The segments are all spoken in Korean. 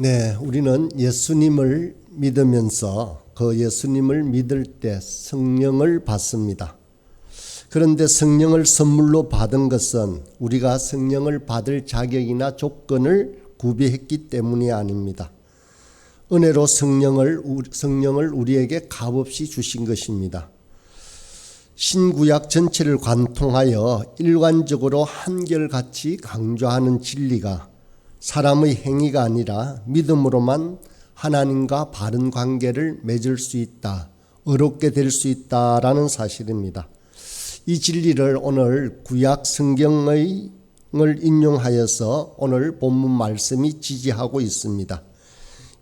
네, 우리는 예수님을 믿으면서 그 예수님을 믿을 때 성령을 받습니다. 그런데 성령을 선물로 받은 것은 우리가 성령을 받을 자격이나 조건을 구비했기 때문이 아닙니다. 은혜로 성령을 우리에게 값없이 주신 것입니다. 신구약 전체를 관통하여 일관적으로 한결같이 강조하는 진리가 사람의 행위가 아니라 믿음으로만 하나님과 바른 관계를 맺을 수 있다, 의롭게 될 수 있다라는 사실입니다. 이 진리를 오늘 구약 성경을 인용하여서 오늘 본문 말씀이 지지하고 있습니다.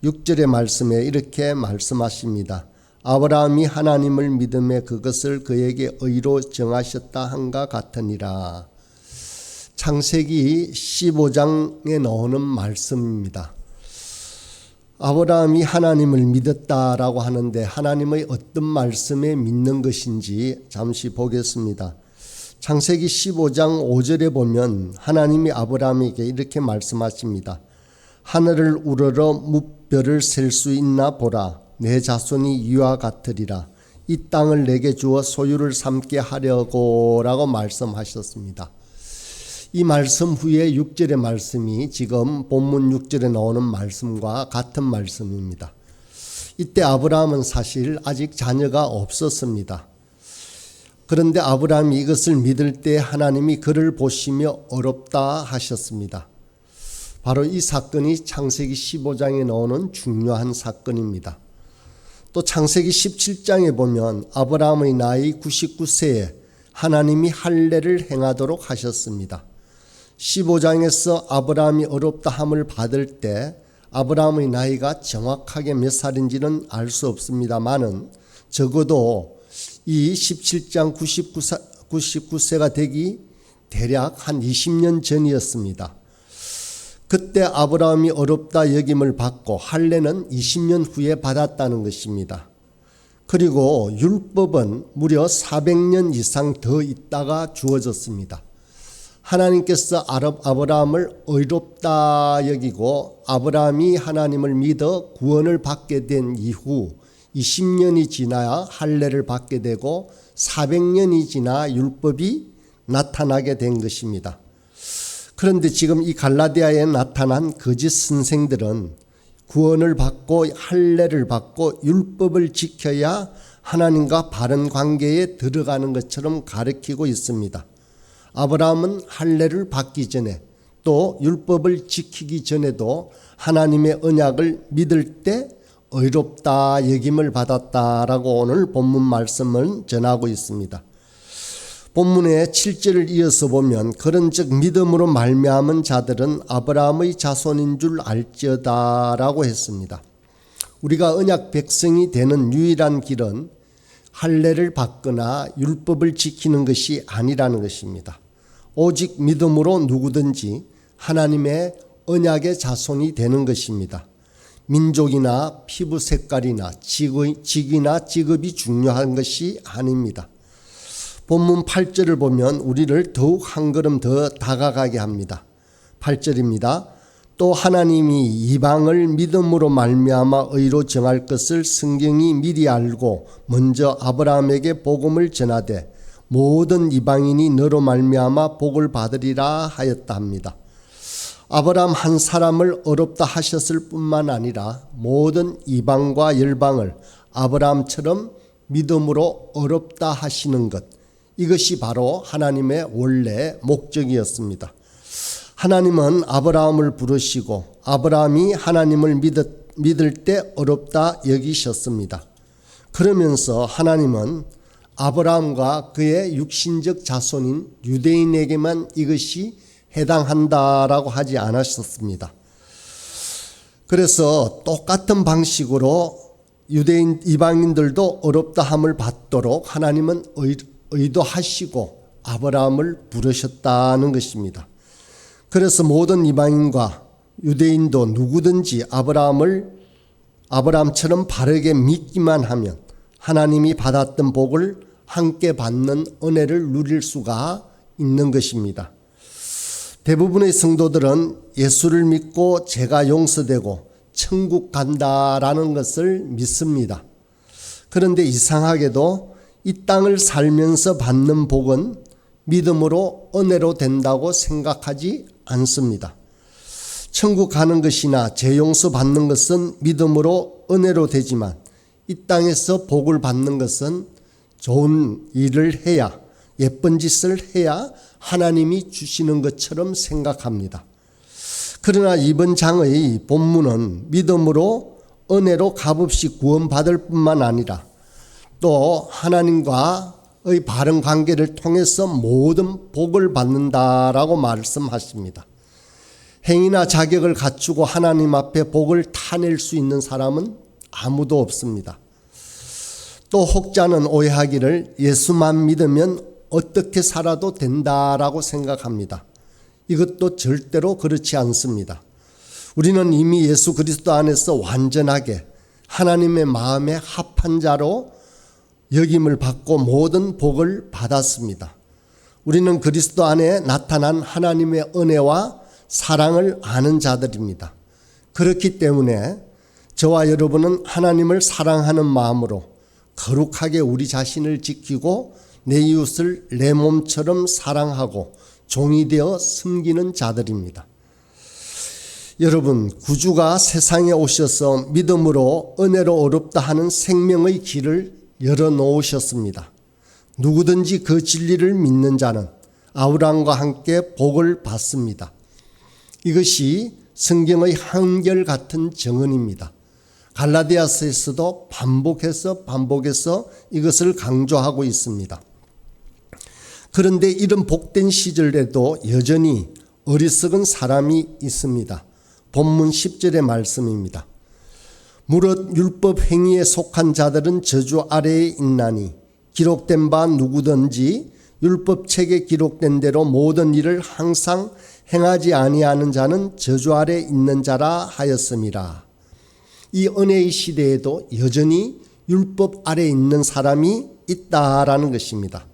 6절의 말씀에 이렇게 말씀하십니다. 아브라함이 하나님을 믿음에 그것을 그에게 의로 정하셨다 한가 같으니라. 창세기 15장에 나오는 말씀입니다. 아브라함이 하나님을 믿었다라고 하는데 하나님의 어떤 말씀에 믿는 것인지 잠시 보겠습니다. 창세기 15장 5절에 보면 하나님이 아브라함에게 이렇게 말씀하십니다. 하늘을 우러러 무별을 셀 수 있나 보라. 내 자손이 이와 같으리라. 이 땅을 내게 주어 소유를 삼게 하려고 라고 말씀하셨습니다. 이 말씀 후에 6절의 말씀이 지금 본문 6절에 나오는 말씀과 같은 말씀입니다. 이때 아브라함은 사실 아직 자녀가 없었습니다. 그런데 아브라함이 이것을 믿을 때 하나님이 그를 보시며 어렵다 하셨습니다. 바로 이 사건이 창세기 15장에 나오는 중요한 사건입니다. 또 창세기 17장에 보면 아브라함의 나이 99세에 하나님이 할례를 행하도록 하셨습니다. 15장에서 아브라함이 어렵다 함을 받을 때 아브라함의 나이가 정확하게 몇 살인지는 알 수 없습니다만은 적어도 이 17장 99세가 되기 대략 한 20년 전이었습니다. 그때 아브라함이 어렵다 여김을 받고 할례는 20년 후에 받았다는 것입니다. 그리고 율법은 무려 400년 이상 더 있다가 주어졌습니다. 하나님께서 아브라함을 의롭다 여기고 아브라함이 하나님을 믿어 구원을 받게 된 이후 20년이 지나야 할례를 받게 되고 400년이 지나 율법이 나타나게 된 것입니다. 그런데 지금 이 갈라디아에 나타난 거짓 선생들은 구원을 받고 할례를 받고 율법을 지켜야 하나님과 바른 관계에 들어가는 것처럼 가르치고 있습니다. 아브라함은 할례를 받기 전에 또 율법을 지키기 전에도 하나님의 언약을 믿을 때 의롭다 여김을 받았다라고 오늘 본문 말씀을 전하고 있습니다. 본문의 7절을 이어서 보면 그런즉 믿음으로 말미암은 자들은 아브라함의 자손인 줄 알지어다라고 했습니다. 우리가 언약 백성이 되는 유일한 길은 할례를 받거나 율법을 지키는 것이 아니라는 것입니다. 오직 믿음으로 누구든지 하나님의 언약의 자손이 되는 것입니다. 민족이나 피부 색깔이나 직위나 직업이 중요한 것이 아닙니다. 본문 8절을 보면 우리를 더욱 한 걸음 더 다가가게 합니다. 8절입니다. 또 하나님이 이방을 믿음으로 말미암아 의로 정할 것을 성경이 미리 알고 먼저 아브라함에게 복음을 전하되 모든 이방인이 너로 말미암아 복을 받으리라 하였다 합니다. 아브라함 한 사람을 어렵다 하셨을 뿐만 아니라 모든 이방과 열방을 아브라함처럼 믿음으로 어렵다 하시는 것, 이것이 바로 하나님의 원래 목적이었습니다. 하나님은 아브라함을 부르시고 아브라함이 하나님을 믿을 때 어렵다 여기셨습니다. 그러면서 하나님은 아브라함과 그의 육신적 자손인 유대인에게만 이것이 해당한다라고 하지 않으셨습니다. 그래서 똑같은 방식으로 유대인 이방인들도 어렵다 함을 받도록 하나님은 의도하시고 아브라함을 부르셨다는 것입니다. 그래서 모든 이방인과 유대인도 누구든지 아브라함처럼 바르게 믿기만 하면 하나님이 받았던 복을 함께 받는 은혜를 누릴 수가 있는 것입니다. 대부분의 성도들은 예수를 믿고 죄가 용서되고 천국 간다라는 것을 믿습니다. 그런데 이상하게도 이 땅을 살면서 받는 복은 믿음으로 은혜로 된다고 생각하지 않습니다. 천국 가는 것이나 죄 용서 받는 것은 믿음으로 은혜로 되지만 이 땅에서 복을 받는 것은 좋은 일을 해야, 예쁜 짓을 해야 하나님이 주시는 것처럼 생각합니다. 그러나 이번 장의 본문은 믿음으로 은혜로 값없이 구원받을 뿐만 아니라 또 하나님과의 바른 관계를 통해서 모든 복을 받는다라고 말씀하십니다. 행위나 자격을 갖추고 하나님 앞에 복을 타낼 수 있는 사람은 아무도 없습니다. 또 혹자는 오해하기를 예수만 믿으면 어떻게 살아도 된다라고 생각합니다. 이것도 절대로 그렇지 않습니다. 우리는 이미 예수 그리스도 안에서 완전하게 하나님의 마음에 합한 자로 여김을 받고 모든 복을 받았습니다. 우리는 그리스도 안에 나타난 하나님의 은혜와 사랑을 아는 자들입니다. 그렇기 때문에 저와 여러분은 하나님을 사랑하는 마음으로 거룩하게 우리 자신을 지키고 내 이웃을 내 몸처럼 사랑하고 종이 되어 섬기는 자들입니다. 여러분, 구주가 세상에 오셔서 믿음으로 은혜로 어렵다 하는 생명의 길을 열어놓으셨습니다. 누구든지 그 진리를 믿는 자는 아브라함과 함께 복을 받습니다. 이것이 성경의 한결같은 정언입니다. 갈라디아서에서도 반복해서 이것을 강조하고 있습니다. 그런데 이런 복된 시절에도 여전히 어리석은 사람이 있습니다. 본문 10절의 말씀입니다. 무릇 율법 행위에 속한 자들은 저주 아래에 있나니 기록된 바 누구든지 율법책에 기록된 대로 모든 일을 항상 행하지 아니하는 자는 저주 아래에 있는 자라 하였음이라. 이 은혜의 시대에도 여전히 율법 아래에 있는 사람이 있다라는 것입니다.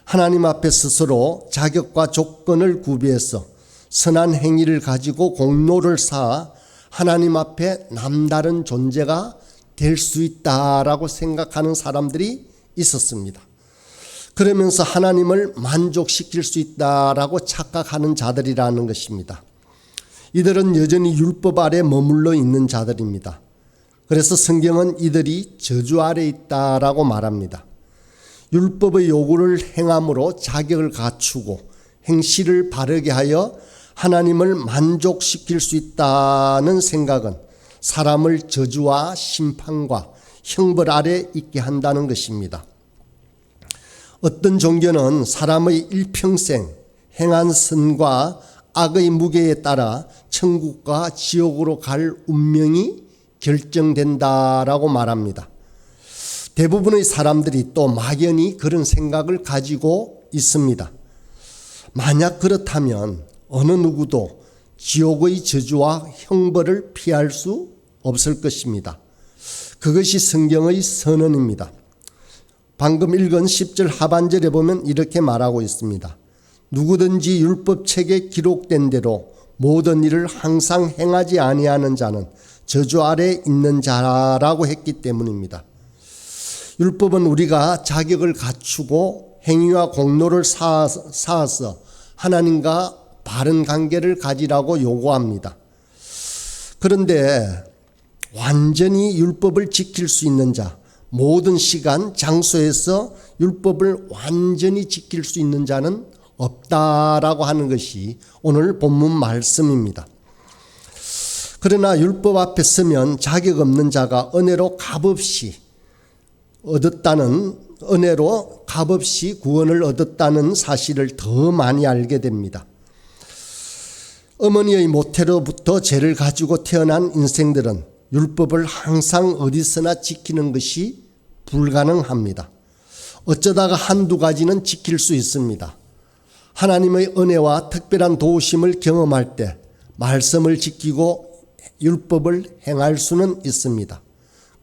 하나님 앞에 스스로 자격과 조건을 구비해서 선한 행위를 가지고 공로를 쌓아 하나님 앞에 남다른 존재가 될 수 있다라고 생각하는 사람들이 있었습니다. 그러면서 하나님을 만족시킬 수 있다라고 착각하는 자들이라는 것입니다. 이들은 여전히 율법 아래 머물러 있는 자들입니다. 그래서 성경은 이들이 저주 아래 있다라고 말합니다. 율법의 요구를 행함으로 자격을 갖추고 행실을 바르게 하여 하나님을 만족시킬 수 있다는 생각은 사람을 저주와 심판과 형벌 아래 있게 한다는 것입니다. 어떤 종교는 사람의 일평생 행한 선과 악의 무게에 따라 천국과 지옥으로 갈 운명이 결정된다라고 말합니다. 대부분의 사람들이 또 막연히 그런 생각을 가지고 있습니다. 만약 그렇다면 어느 누구도 지옥의 저주와 형벌을 피할 수 없을 것입니다. 그것이 성경의 선언입니다. 방금 읽은 10절 하반절에 보면 이렇게 말하고 있습니다. 누구든지 율법책에 기록된 대로 모든 일을 항상 행하지 아니하는 자는 저주 아래 있는 자라고 했기 때문입니다. 율법은 우리가 자격을 갖추고 행위와 공로를 쌓아서 하나님과 바른 관계를 가지라고 요구합니다. 그런데 완전히 율법을 지킬 수 있는 자, 모든 시간, 장소에서 율법을 완전히 지킬 수 있는 자는 없다라고 하는 것이 오늘 본문 말씀입니다. 그러나 율법 앞에 서면 자격 없는 자가 은혜로 값없이 구원을 얻었다는 사실을 더 많이 알게 됩니다. 어머니의 모태로부터 죄를 가지고 태어난 인생들은 율법을 항상 어디서나 지키는 것이 불가능합니다. 어쩌다가 한두 가지는 지킬 수 있습니다. 하나님의 은혜와 특별한 도우심을 경험할 때 말씀을 지키고 율법을 행할 수는 있습니다.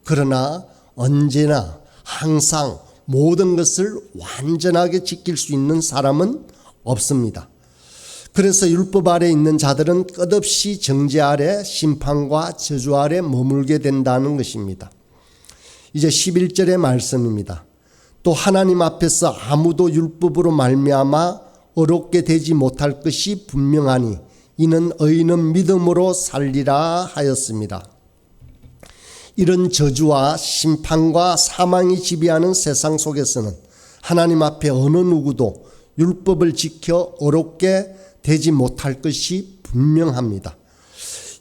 그러나 언제나 항상 모든 것을 완전하게 지킬 수 있는 사람은 없습니다. 그래서 율법 아래 있는 자들은 끝없이 정죄 아래 심판과 저주 아래 머물게 된다는 것입니다. 이제 11절의 말씀입니다. 또 하나님 앞에서 아무도 율법으로 말미암아 어렵게 되지 못할 것이 분명하니 이는 의인은 믿음으로 살리라 하였습니다. 이런 저주와 심판과 사망이 지배하는 세상 속에서는 하나님 앞에 어느 누구도 율법을 지켜 어렵게 되지 못할 것이 분명합니다.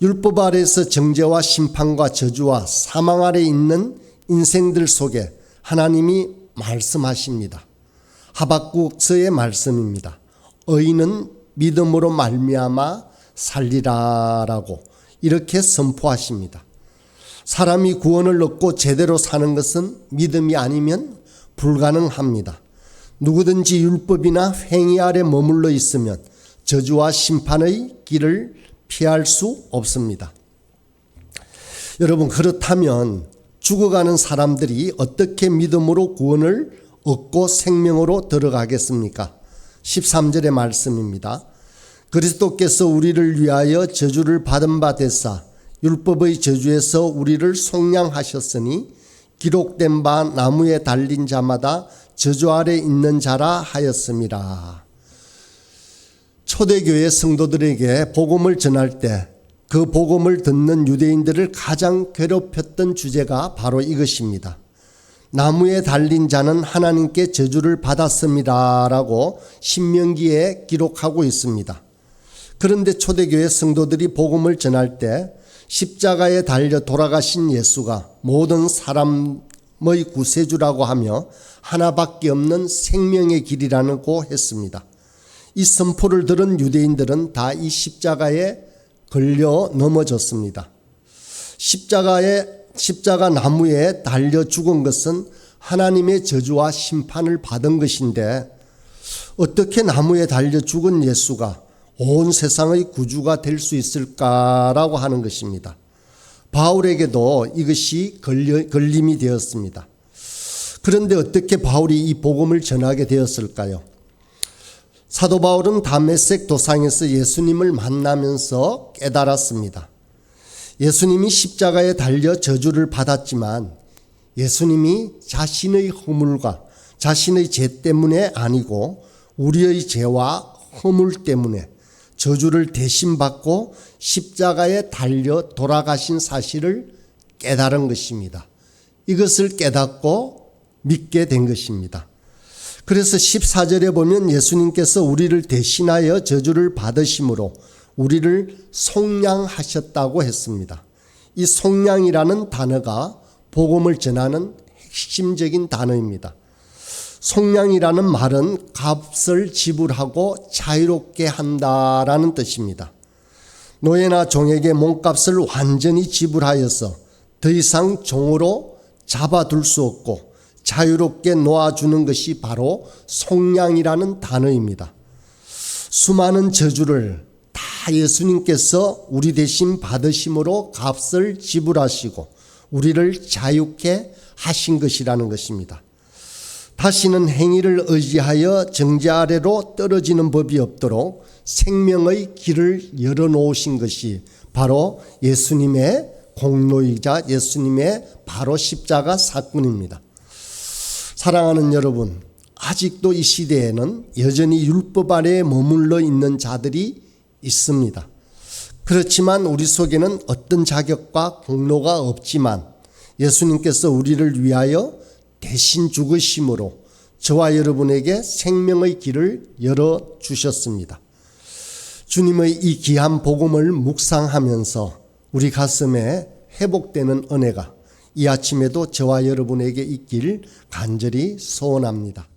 율법 아래에서 정죄와 심판과 저주와 사망 아래 있는 인생들 속에 하나님이 말씀하십니다. 하박국서의 말씀입니다. 의인은 믿음으로 말미암아 살리라라고 이렇게 선포하십니다. 사람이 구원을 얻고 제대로 사는 것은 믿음이 아니면 불가능합니다. 누구든지 율법이나 행위 아래 머물러 있으면 저주와 심판의 길을 피할 수 없습니다. 여러분, 그렇다면 죽어가는 사람들이 어떻게 믿음으로 구원을 얻고 생명으로 들어가겠습니까? 13절의 말씀입니다. 그리스도께서 우리를 위하여 저주를 받은 바 되사 율법의 저주에서 우리를 속량하셨으니 기록된 바 나무에 달린 자마다 저주 아래 있는 자라 하였습니다. 초대교회 성도들에게 복음을 전할 때 그 복음을 듣는 유대인들을 가장 괴롭혔던 주제가 바로 이것입니다. 나무에 달린 자는 하나님께 저주를 받았습니다라고 신명기에 기록하고 있습니다. 그런데 초대교회 성도들이 복음을 전할 때 십자가에 달려 돌아가신 예수가 모든 사람의 구세주라고 하며 하나밖에 없는 생명의 길이라고 했습니다. 이 선포를 들은 유대인들은 다 이 십자가에 걸려 넘어졌습니다. 십자가 나무에 달려 죽은 것은 하나님의 저주와 심판을 받은 것인데 어떻게 나무에 달려 죽은 예수가 온 세상의 구주가 될 수 있을까라고 하는 것입니다. 바울에게도 이것이 걸림이 되었습니다. 그런데 어떻게 바울이 이 복음을 전하게 되었을까요? 사도 바울은 다메섹 도상에서 예수님을 만나면서 깨달았습니다. 예수님이 십자가에 달려 저주를 받았지만 예수님이 자신의 허물과 자신의 죄 때문에 아니고 우리의 죄와 허물 때문에 저주를 대신 받고 십자가에 달려 돌아가신 사실을 깨달은 것입니다. 이것을 깨닫고 믿게 된 것입니다. 그래서 14절에 보면 예수님께서 우리를 대신하여 저주를 받으심으로 우리를 속량하셨다고 했습니다. 이 속량이라는 단어가 복음을 전하는 핵심적인 단어입니다. 속량이라는 말은 값을 지불하고 자유롭게 한다라는 뜻입니다. 노예나 종에게 몸값을 완전히 지불하여서 더 이상 종으로 잡아둘 수 없고 자유롭게 놓아주는 것이 바로 속량이라는 단어입니다. 수많은 저주를 다 예수님께서 우리 대신 받으심으로 값을 지불하시고 우리를 자유케 하신 것이라는 것입니다. 다시는 행위를 의지하여 정죄 아래로 떨어지는 법이 없도록 생명의 길을 열어놓으신 것이 바로 예수님의 공로이자 예수님의 바로 십자가 사건입니다. 사랑하는 여러분, 아직도 이 시대에는 여전히 율법 아래에 머물러 있는 자들이 있습니다. 그렇지만 우리 속에는 어떤 자격과 공로가 없지만 예수님께서 우리를 위하여 대신 죽으심으로 저와 여러분에게 생명의 길을 열어주셨습니다. 주님의 이 귀한 복음을 묵상하면서 우리 가슴에 회복되는 은혜가 이 아침에도 저와 여러분에게 있길 간절히 소원합니다.